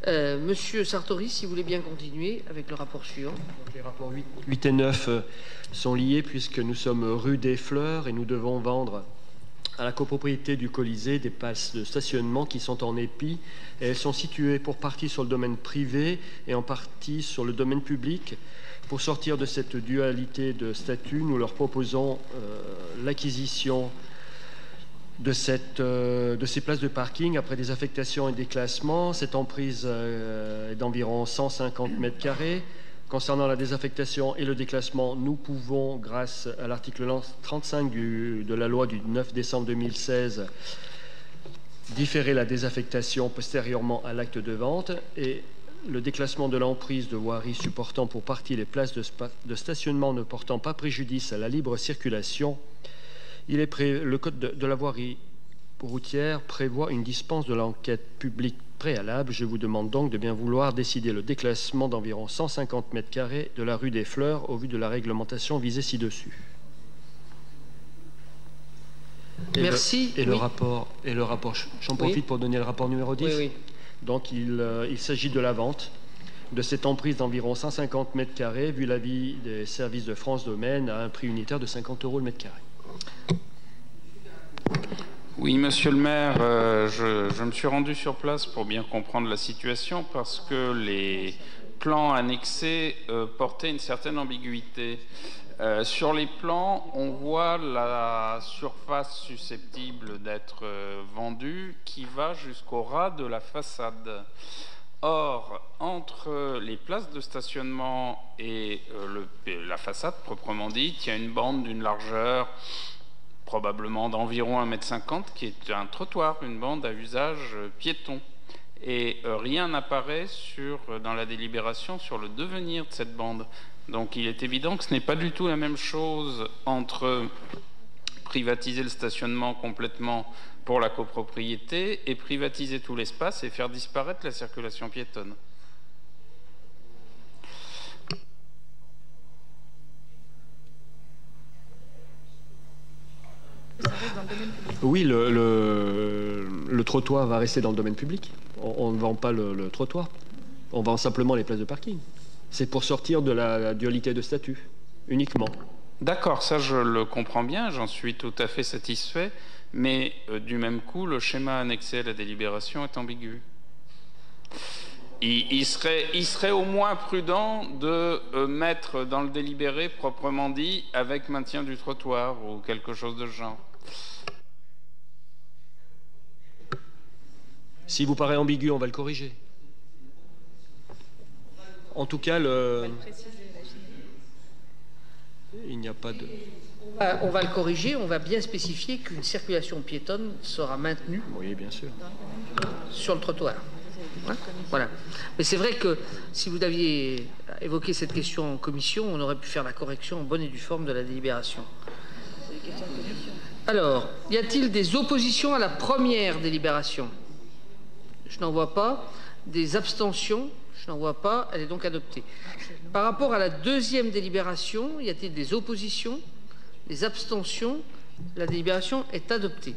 Monsieur Sartori, si vous voulez bien continuer avec le rapport suivant. Donc, les rapports 8 et 9 sont liés puisque nous sommes rue des Fleurs et nous devons vendre à la copropriété du Colisée des places de stationnement qui sont en épi. Et elles sont situées pour partie sur le domaine privé et en partie sur le domaine public. Pour sortir de cette dualité de statut, nous leur proposons l'acquisition de ces places de parking après des affectations et des classements. Cette emprise est d'environ 150 mètres carrés. Concernant la désaffectation et le déclassement, nous pouvons, grâce à l'article 35 de la loi du 9 décembre 2016, différer la désaffectation postérieurement à l'acte de vente et le déclassement de l'emprise de voirie supportant pour partie les places de stationnement ne portant pas préjudice à la libre circulation. Le code de la voirie routière prévoit une dispense de l'enquête publique préalable. Je vous demande donc de bien vouloir décider le déclassement d'environ 150 mètres carrés de la rue des Fleurs au vu de la réglementation visée ci-dessus. Merci. Le rapport, j'en profite pour donner le rapport numéro 10. Oui. Donc il s'agit de la vente de cette emprise d'environ 150 mètres carrés, vu l'avis des services de France Domaine, à un prix unitaire de 50 € le mètre carré. Oui, monsieur le maire, je me suis rendu sur place pour bien comprendre la situation parce que les plans annexés portaient une certaine ambiguïté. Sur les plans, on voit la surface susceptible d'être vendue qui va jusqu'au ras de la façade. Or, entre les places de stationnement et la façade proprement dite, il y a une bande d'une largeur probablement d'environ 1,50 m qui est un trottoir, une bande à usage piéton. Et rien n'apparaît dans la délibération sur le devenir de cette bande. Donc il est évident que ce n'est pas du tout la même chose entre privatiser le stationnement complètement pour la copropriété et privatiser tout l'espace et faire disparaître la circulation piétonne. Oui, le trottoir va rester dans le domaine public. On ne vend pas le trottoir. On vend simplement les places de parking. C'est pour sortir de la dualité de statut, uniquement. D'accord, ça je le comprends bien, j'en suis tout à fait satisfait, mais du même coup, le schéma annexé à la délibération est ambigu. Il serait au moins prudent de mettre dans le délibéré proprement dit avec maintien du trottoir ou quelque chose de ce genre. Si vous paraît ambigu, on va le corriger. En tout cas, il n'y a pas de... On va le corriger, on va bien spécifier qu'une circulation piétonne sera maintenue. Oui, bien sûr. Sur le trottoir. Ouais, voilà. Mais c'est vrai que si vous aviez évoqué cette question en commission, on aurait pu faire la correction en bonne et due forme de la délibération. Alors, y a-t-il des oppositions à la première délibération? Je n'en vois pas. Des abstentions? Je n'en vois pas. Elle est donc adoptée. Par rapport à la deuxième délibération, y a-t-il des oppositions? Des abstentions? La délibération est adoptée.